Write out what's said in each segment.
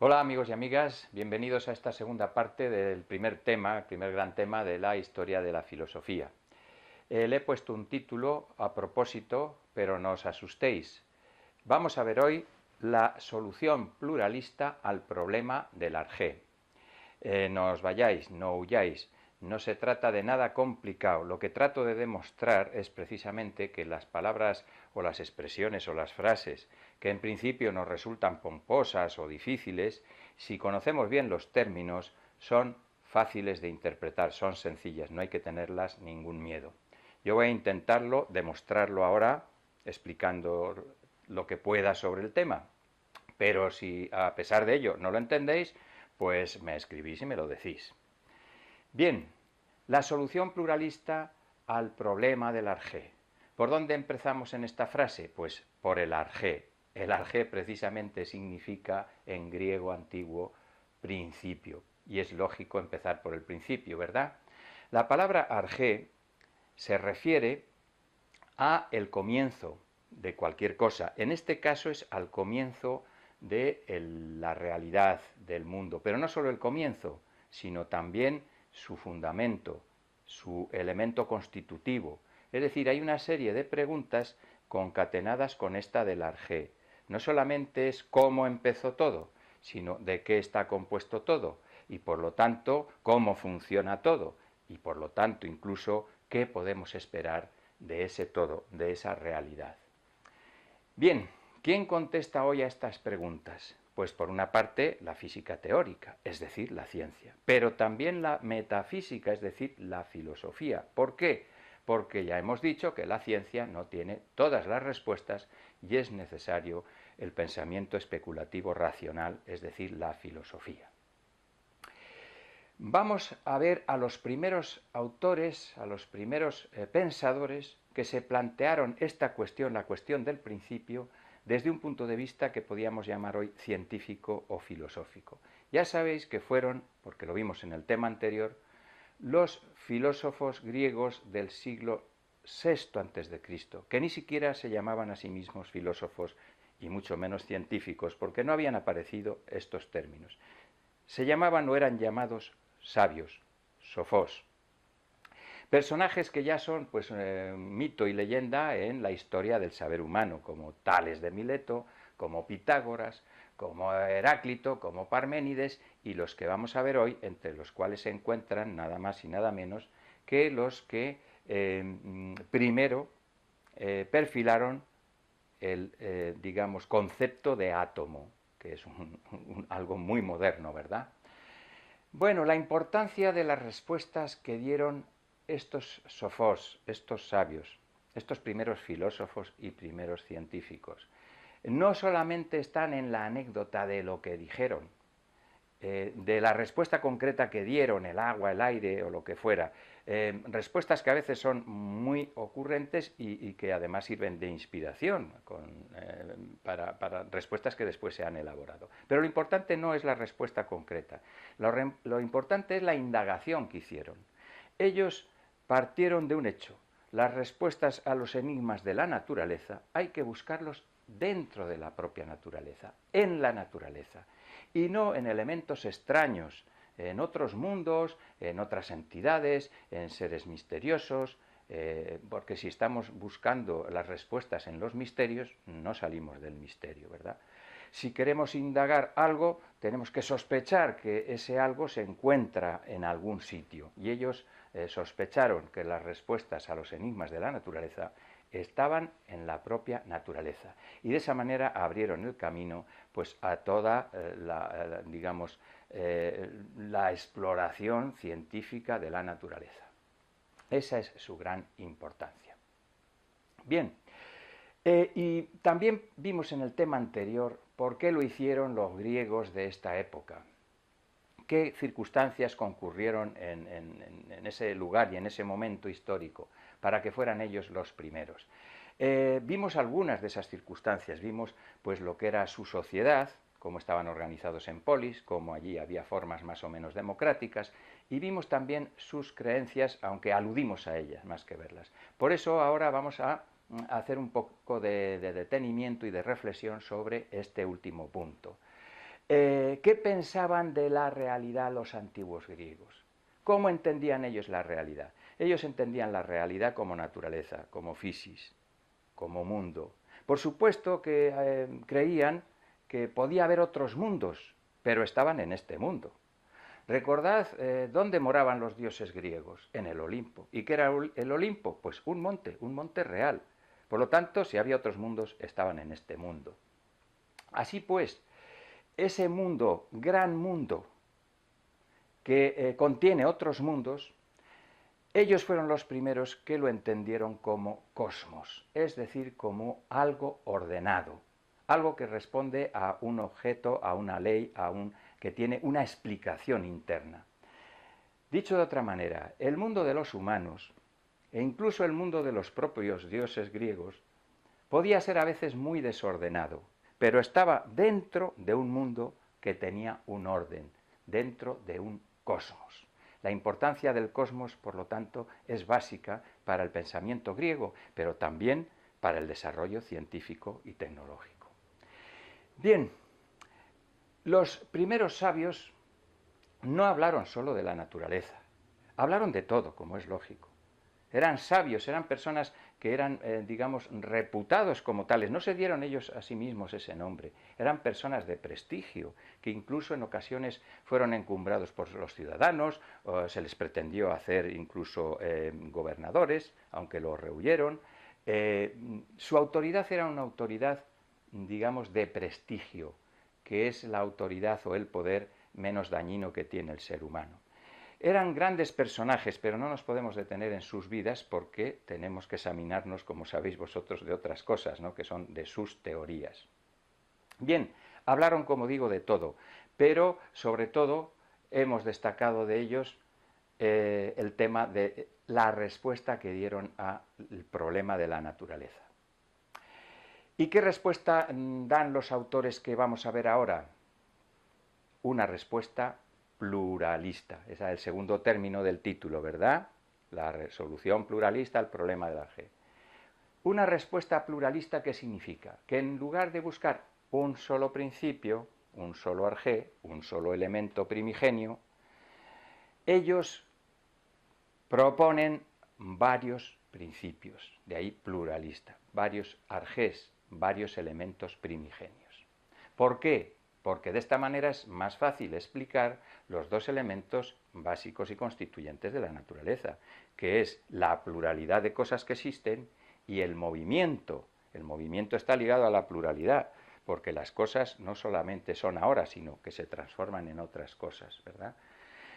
Hola amigos y amigas, bienvenidos a esta segunda parte del primer tema, el primer gran tema de la historia de la filosofía. Le he puesto un título a propósito, pero no os asustéis. Vamos a ver hoy la solución pluralista al problema del arjé. No os vayáis, no huyáis. No se trata de nada complicado. Lo que trato de demostrar es precisamente que las palabras o las expresiones o las frases que en principio nos resultan pomposas o difíciles, si conocemos bien los términos, son fáciles de interpretar, son sencillas, no hay que tenerlas ningún miedo. Yo voy a intentarlo, demostrarlo ahora, explicando lo que pueda sobre el tema. Pero si a pesar de ello no lo entendéis, pues me escribís y me lo decís. Bien, la solución pluralista al problema del arjé. ¿Por dónde empezamos en esta frase? Pues por el arjé. El arjé precisamente significa en griego antiguo principio. Y es lógico empezar por el principio, ¿verdad? La palabra arjé se refiere a el comienzo de cualquier cosa. En este caso es al comienzo de la realidad del mundo, pero no solo el comienzo, sino también su fundamento, su elemento constitutivo. Es decir, hay una serie de preguntas concatenadas con esta del arjé. No solamente es cómo empezó todo, sino de qué está compuesto todo, y por lo tanto cómo funciona todo, y por lo tanto incluso qué podemos esperar de ese todo, de esa realidad. Bien, ¿quién contesta hoy a estas preguntas? Pues por una parte la física teórica, es decir, la ciencia, pero también la metafísica, es decir, la filosofía. ¿Por qué? Porque ya hemos dicho que la ciencia no tiene todas las respuestas y es necesario el pensamiento especulativo racional, es decir, la filosofía. Vamos a ver a los primeros autores, a los primeros pensadores que se plantearon esta cuestión, la cuestión del principio, desde un punto de vista que podíamos llamar hoy científico o filosófico. Ya sabéis que fueron, porque lo vimos en el tema anterior, los filósofos griegos del siglo VI a.C., que ni siquiera se llamaban a sí mismos filósofos y mucho menos científicos, porque no habían aparecido estos términos. Se llamaban o eran llamados sabios, sofós. Personajes que ya son pues mito y leyenda en la historia del saber humano, como Tales de Mileto, como Pitágoras, como Heráclito, como Parménides, y los que vamos a ver hoy, entre los cuales se encuentran nada más y nada menos que los que primero perfilaron el, digamos, concepto de átomo, que es algo muy moderno, ¿verdad? Bueno, la importancia de las respuestas que dieron estos sofós, estos sabios, estos primeros filósofos y primeros científicos, no solamente están en la anécdota de lo que dijeron, de la respuesta concreta que dieron, el agua, el aire o lo que fuera, respuestas que a veces son muy ocurrentes y que además sirven de inspiración para respuestas que después se han elaborado. Pero lo importante no es la respuesta concreta, lo importante es la indagación que hicieron. Ellos partieron de un hecho: las respuestas a los enigmas de la naturaleza hay que buscarlos dentro de la propia naturaleza, en la naturaleza, y no en elementos extraños, en otros mundos, en otras entidades, en seres misteriosos, porque si estamos buscando las respuestas en los misterios, no salimos del misterio, ¿verdad? Si queremos indagar algo, tenemos que sospechar que ese algo se encuentra en algún sitio. Y ellos sospecharon que las respuestas a los enigmas de la naturaleza estaban en la propia naturaleza. Y de esa manera abrieron el camino pues a toda la exploración científica de la naturaleza. Esa es su gran importancia. Bien, y también vimos en el tema anterior por qué lo hicieron los griegos de esta época, qué circunstancias concurrieron en ese lugar y en ese momento histórico para que fueran ellos los primeros. Vimos algunas de esas circunstancias, vimos pues lo que era su sociedad, cómo estaban organizados en polis, cómo allí había formas más o menos democráticas, y vimos también sus creencias, aunque aludimos a ellas más que verlas. Por eso ahora vamos a hacer un poco de detenimiento y de reflexión sobre este último punto. ¿Qué pensaban de la realidad los antiguos griegos? ¿Cómo entendían ellos la realidad? Ellos entendían la realidad como naturaleza, como physis, como mundo. Por supuesto que creían que podía haber otros mundos, pero estaban en este mundo. Recordad dónde moraban los dioses griegos, en el Olimpo. ¿Y qué era el Olimpo? Pues un monte real. Por lo tanto, si había otros mundos, estaban en este mundo. Así pues, ese mundo, gran mundo, que contiene otros mundos, ellos fueron los primeros que lo entendieron como cosmos, es decir, como algo ordenado, algo que responde a un objeto, a una ley, que tiene una explicación interna. Dicho de otra manera, el mundo de los humanos, e incluso el mundo de los propios dioses griegos, podía ser a veces muy desordenado, pero estaba dentro de un mundo que tenía un orden, dentro de un cosmos. La importancia del cosmos, por lo tanto, es básica para el pensamiento griego, pero también para el desarrollo científico y tecnológico. Bien, los primeros sabios no hablaron solo de la naturaleza, hablaron de todo, como es lógico. Eran sabios, eran personas que eran, digamos, reputados como tales. No se dieron ellos a sí mismos ese nombre. Eran personas de prestigio, que incluso en ocasiones fueron encumbrados por los ciudadanos, o se les pretendió hacer incluso gobernadores, aunque lo rehuyeron. Su autoridad era una autoridad, digamos, de prestigio, que es la autoridad o el poder menos dañino que tiene el ser humano. Eran grandes personajes, pero no nos podemos detener en sus vidas porque tenemos que examinarnos, como sabéis vosotros, de otras cosas, ¿no?, que son de sus teorías. Bien, hablaron, como digo, de todo, pero sobre todo hemos destacado de ellos el tema de la respuesta que dieron al problema de la naturaleza. ¿Y qué respuesta dan los autores que vamos a ver ahora? Una respuesta pluralista. Ese es el segundo término del título, ¿verdad? La resolución pluralista al problema del G. Una respuesta pluralista, ¿qué significa? Que en lugar de buscar un solo principio, un solo arjé, un solo elemento primigenio, ellos proponen varios principios, de ahí pluralista, varios arjés, varios elementos primigenios. ¿Por qué? Porque de esta manera es más fácil explicar los dos elementos básicos y constituyentes de la naturaleza, que es la pluralidad de cosas que existen y el movimiento. El movimiento está ligado a la pluralidad, porque las cosas no solamente son ahora, sino que se transforman en otras cosas, ¿verdad?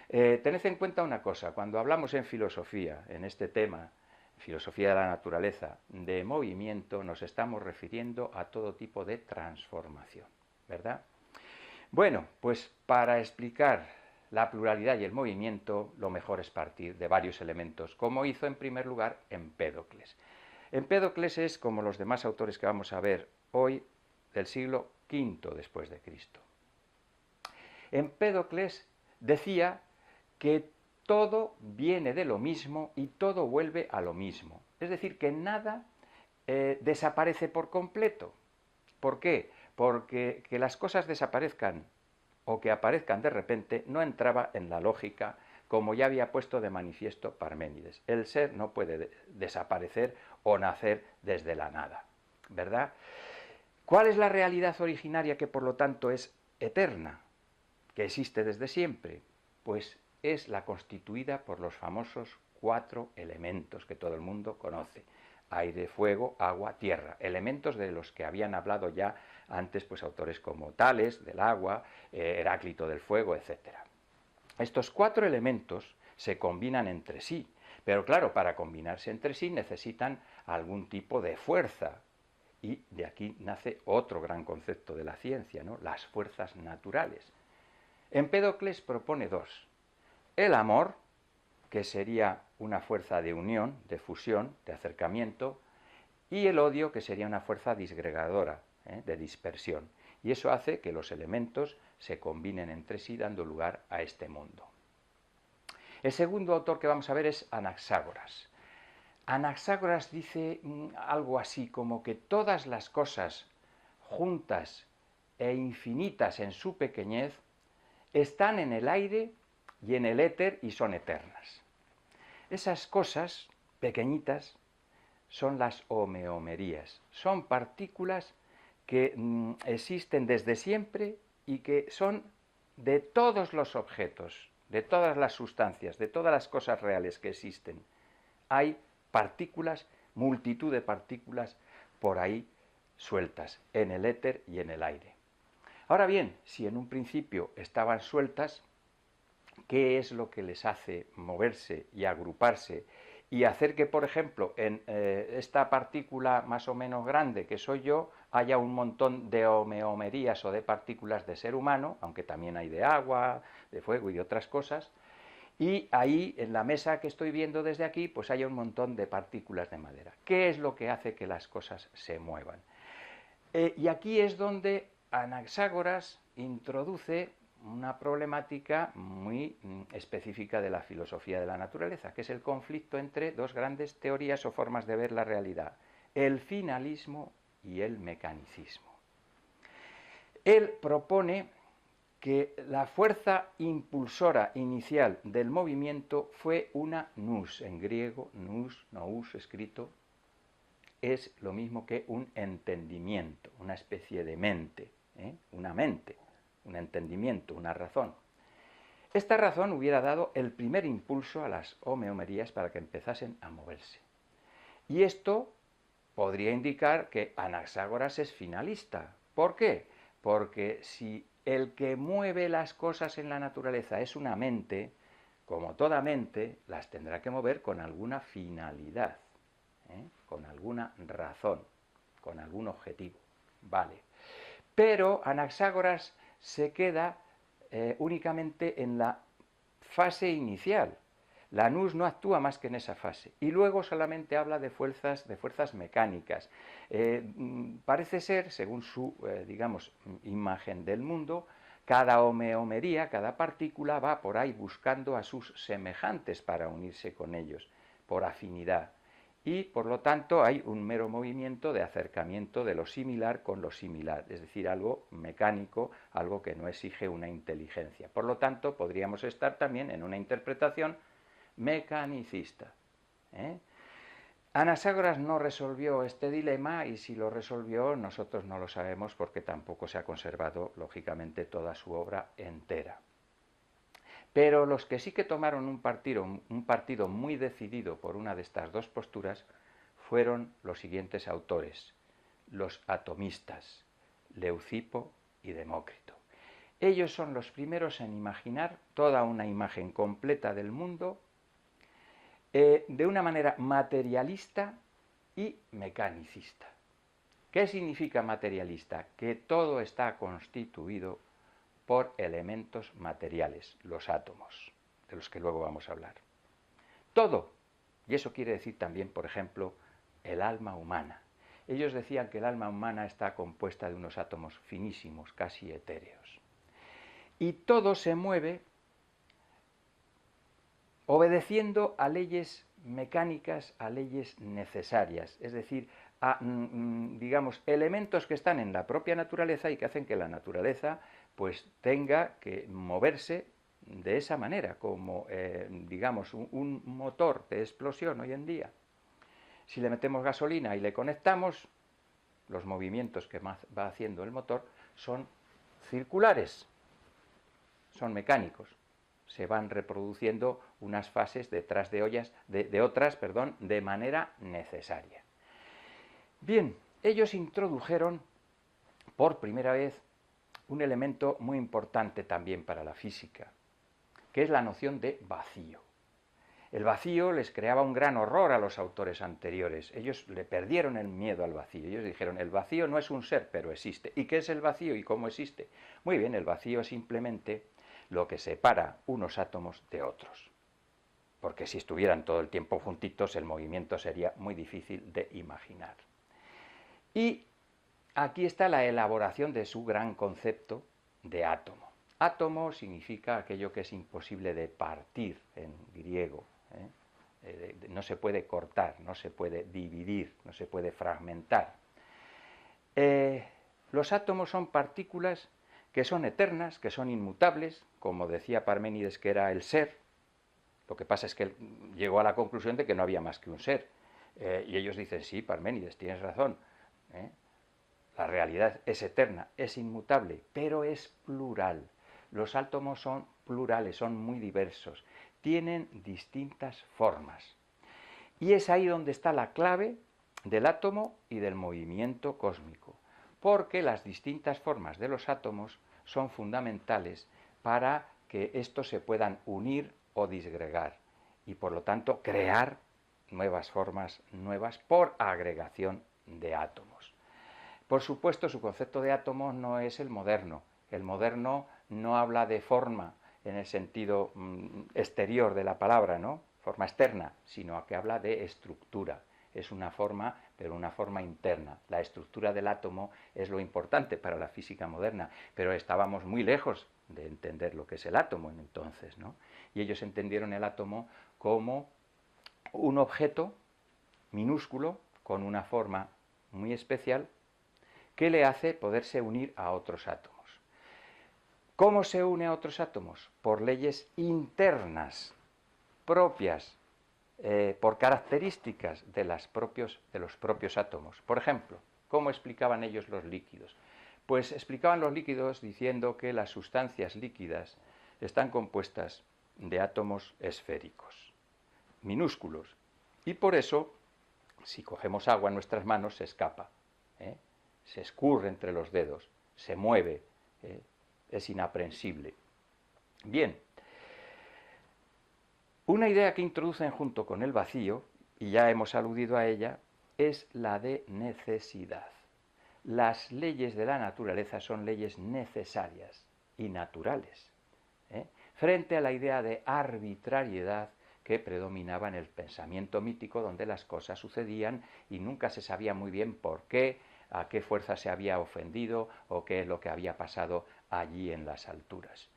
Tened en cuenta una cosa, cuando hablamos en filosofía, en este tema, filosofía de la naturaleza, de movimiento, nos estamos refiriendo a todo tipo de transformación, ¿verdad? Bueno, pues para explicar la pluralidad y el movimiento, lo mejor es partir de varios elementos, como hizo en primer lugar Empédocles. Empédocles es, como los demás autores que vamos a ver hoy, del siglo V después de Cristo. Empédocles decía que todo viene de lo mismo y todo vuelve a lo mismo. Es decir, que nada desaparece por completo. ¿Por qué? Porque que las cosas desaparezcan o que aparezcan de repente no entraba en la lógica, como ya había puesto de manifiesto Parménides. El ser no puede desaparecer o nacer desde la nada, ¿verdad? ¿Cuál es la realidad originaria que por lo tanto es eterna, que existe desde siempre? Pues es la constituida por los famosos 4 elementos que todo el mundo conoce: aire, fuego, agua, tierra, elementos de los que habían hablado ya antes pues autores como Tales del agua, Heráclito del fuego, etc. Estos 4 elementos se combinan entre sí, pero claro, para combinarse entre sí necesitan algún tipo de fuerza, y de aquí nace otro gran concepto de la ciencia, ¿no?, las fuerzas naturales. Empédocles propone 2: el amor, que sería una fuerza de unión, de fusión, de acercamiento, y el odio, que sería una fuerza disgregadora, de dispersión. Y eso hace que los elementos se combinen entre sí, dando lugar a este mundo. El segundo autor que vamos a ver es Anaxágoras. Anaxágoras dice algo así como que todas las cosas juntas e infinitas en su pequeñez, están en el aire y en el éter y son eternas. Esas cosas pequeñitas son las homeomerías, son partículas que existen desde siempre y que son de todos los objetos, de todas las sustancias, de todas las cosas reales que existen. Hay partículas, multitud de partículas por ahí sueltas, en el éter y en el aire. Ahora bien, si en un principio estaban sueltas, ¿qué es lo que les hace moverse y agruparse y hacer que, por ejemplo, en esta partícula más o menos grande que soy yo, haya un montón de homeomerías o de partículas de ser humano, aunque también hay de agua, de fuego y de otras cosas, y ahí, en la mesa que estoy viendo desde aquí, pues hay un montón de partículas de madera? ¿Qué es lo que hace que las cosas se muevan? Y aquí es donde Anaxágoras introduce una problemática muy específica de la filosofía de la naturaleza, que es el conflicto entre dos grandes teorías o formas de ver la realidad, el finalismo y el mecanicismo. Él propone que la fuerza impulsora inicial del movimiento fue una nous, en griego, nous escrito, es lo mismo que un entendimiento, una especie de mente, una mente, un entendimiento, una razón. Esta razón hubiera dado el primer impulso a las homeomerías para que empezasen a moverse. Y esto podría indicar que Anaxágoras es finalista. ¿Por qué? Porque si el que mueve las cosas en la naturaleza es una mente, como toda mente, las tendrá que mover con alguna finalidad, con alguna razón, con algún objetivo. Vale. Pero Anaxágoras se queda únicamente en la fase inicial. La nous no actúa más que en esa fase. Y luego solamente habla de fuerzas mecánicas. Parece ser, según su, digamos, imagen del mundo, cada homeomería, cada partícula va por ahí buscando a sus semejantes para unirse con ellos, por afinidad. Y por lo tanto hay un mero movimiento de acercamiento de lo similar con lo similar, es decir, algo mecánico, algo que no exige una inteligencia. Por lo tanto, podríamos estar también en una interpretación mecanicista. Anaxágoras no resolvió este dilema, y si lo resolvió nosotros no lo sabemos porque tampoco se ha conservado lógicamente toda su obra entera. Pero los que sí que tomaron un partido muy decidido por una de estas dos posturas fueron los siguientes autores: los atomistas, Leucipo y Demócrito. Ellos son los primeros en imaginar toda una imagen completa del mundo de una manera materialista y mecanicista. ¿Qué significa materialista? Que todo está constituido por elementos materiales, los átomos, de los que luego vamos a hablar. Todo. Y eso quiere decir también, por ejemplo, el alma humana. Ellos decían que el alma humana está compuesta de unos átomos finísimos, casi etéreos. Y todo se mueve obedeciendo a leyes mecánicas, a leyes necesarias, es decir, a, digamos, elementos que están en la propia naturaleza y que hacen que la naturaleza pues tenga que moverse de esa manera, como, digamos, un motor de explosión hoy en día. Si le metemos gasolina y le conectamos, los movimientos que va haciendo el motor son circulares, son mecánicos. Se van reproduciendo unas fases detrás de otras, de manera necesaria. Bien, ellos introdujeron por primera vez un elemento muy importante también para la física, que es la noción de vacío. El vacío les creaba un gran horror a los autores anteriores. Ellos le perdieron el miedo al vacío. Ellos dijeron, el vacío no es un ser, pero existe. ¿Y qué es el vacío y cómo existe? Muy bien, el vacío es simplemente lo que separa unos átomos de otros. Porque si estuvieran todo el tiempo juntitos, el movimiento sería muy difícil de imaginar. Y aquí está la elaboración de su gran concepto de átomo. Átomo significa aquello que es imposible de partir en griego. No se puede cortar, no se puede dividir, no se puede fragmentar. Los átomos son partículas que son eternas, que son inmutables, como decía Parménides que era el ser. Lo que pasa es que él llegó a la conclusión de que no había más que un ser. Y ellos dicen, sí, Parménides, tienes razón. La realidad es eterna, es inmutable, pero es plural. Los átomos son plurales, son muy diversos, tienen distintas formas. Y es ahí donde está la clave del átomo y del movimiento cósmico, porque las distintas formas de los átomos son fundamentales para que estos se puedan unir o disgregar y por lo tanto crear nuevas formas nuevas por agregación de átomos. Por supuesto, su concepto de átomos no es el moderno. El moderno no habla de forma en el sentido exterior de la palabra, ¿no? Forma externa, sino que habla de estructura. Es una forma, pero una forma interna. La estructura del átomo es lo importante para la física moderna, pero estábamos muy lejos de entender lo que es el átomo en entonces, ¿no? Y ellos entendieron el átomo como un objeto minúsculo con una forma muy especial que le hace poderse unir a otros átomos. ¿Cómo se une a otros átomos? Por leyes internas, propias, por características de los propios átomos. Por ejemplo, ¿cómo explicaban ellos los líquidos? Pues explicaban los líquidos diciendo que las sustancias líquidas están compuestas de átomos esféricos, minúsculos, y por eso, si cogemos agua en nuestras manos, se escapa, se escurre entre los dedos, se mueve, es inaprensible. Bien, una idea que introducen junto con el vacío, y ya hemos aludido a ella, es la de necesidad. Las leyes de la naturaleza son leyes necesarias y naturales, frente a la idea de arbitrariedad que predominaba en el pensamiento mítico, donde las cosas sucedían y nunca se sabía muy bien por qué, a qué fuerza se había ofendido o qué es lo que había pasado allí en las alturas.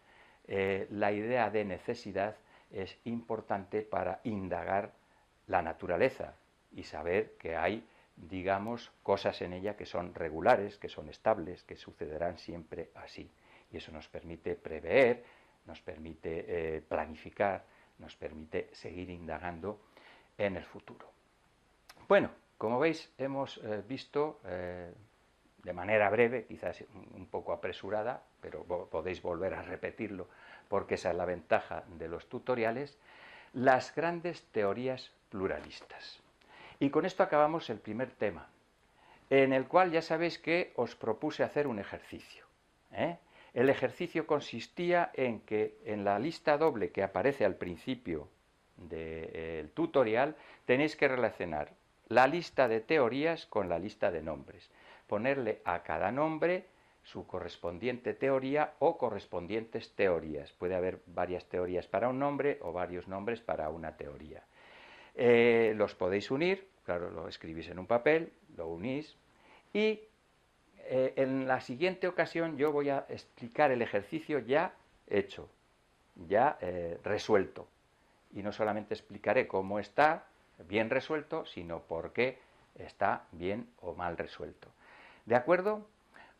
La idea de necesidad es importante para indagar la naturaleza y saber que hay, digamos, cosas en ella que son regulares, que son estables, que sucederán siempre así. Y eso nos permite prever, nos permite planificar, nos permite seguir indagando en el futuro. Bueno, como veis, hemos visto de manera breve, quizás un poco apresurada, pero podéis volver a repetirlo porque esa es la ventaja de los tutoriales, las grandes teorías pluralistas. Y con esto acabamos el primer tema, en el cual ya sabéis que os propuse hacer un ejercicio. El ejercicio consistía en que en la lista doble que aparece al principio del tutorial tenéis que relacionar la lista de teorías con la lista de nombres. Ponerle a cada nombre su correspondiente teoría o correspondientes teorías. Puede haber varias teorías para un nombre o varios nombres para una teoría. Los podéis unir, claro, lo escribís en un papel, lo unís y en la siguiente ocasión yo voy a explicar el ejercicio ya hecho, ya resuelto. Y no solamente explicaré cómo está bien resuelto, sino por qué está bien o mal resuelto. ¿De acuerdo?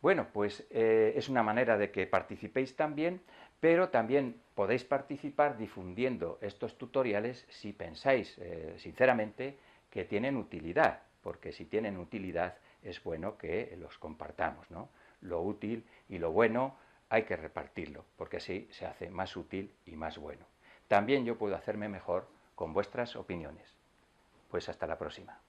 Bueno, pues es una manera de que participéis también, pero también podéis participar difundiendo estos tutoriales si pensáis sinceramente que tienen utilidad, porque si tienen utilidad es bueno que los compartamos, ¿no? Lo útil y lo bueno hay que repartirlo, porque así se hace más útil y más bueno. También yo puedo hacerme mejor con vuestras opiniones. Pues hasta la próxima.